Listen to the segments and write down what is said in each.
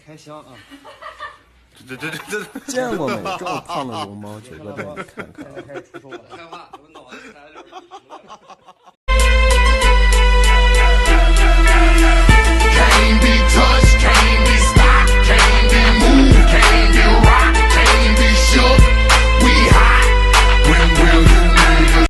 开箱啊！对，见过没？这么胖的龙猫，9哥带你看看。现在开始出售了，害怕，我脑袋抬着点。Can't be touched, can't be stopped, can't be moved, can't be rocked, can't be shook. We hot. When will you niggas?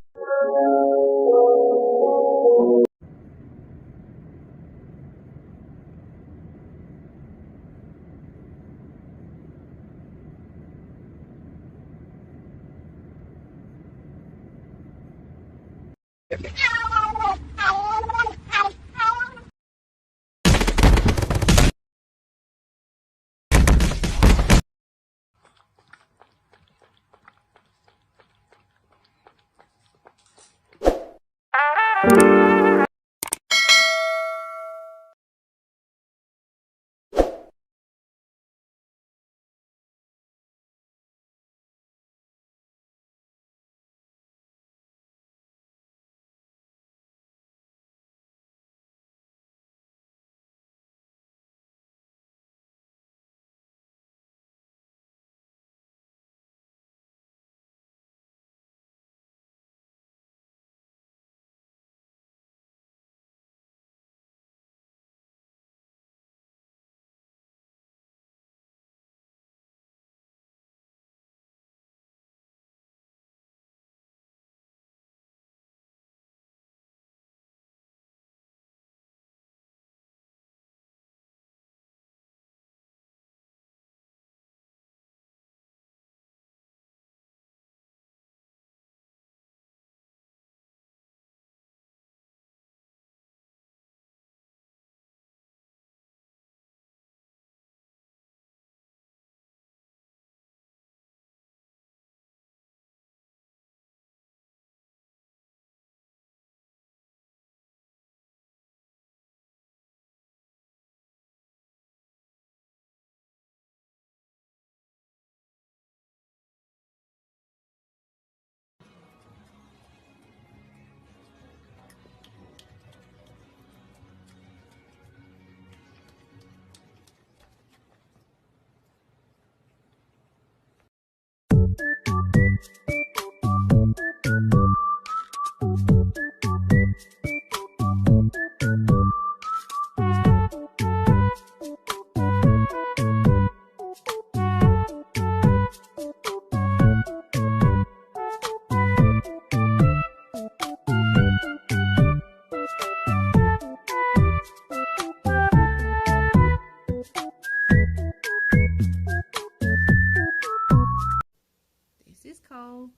This is Cole.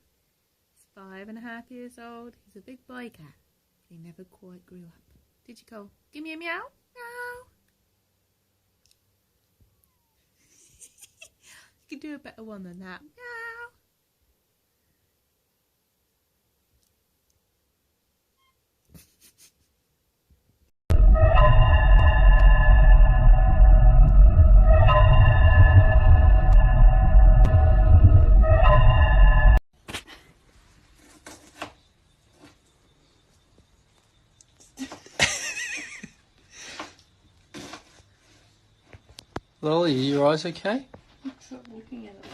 He's 5.5 years old. He's a big boy cat. He never quite grew up. Did you, Cole? Give me a meow. Meow. You can do a better one than that. Meow. Lily, your eyes okay? Stop looking at it.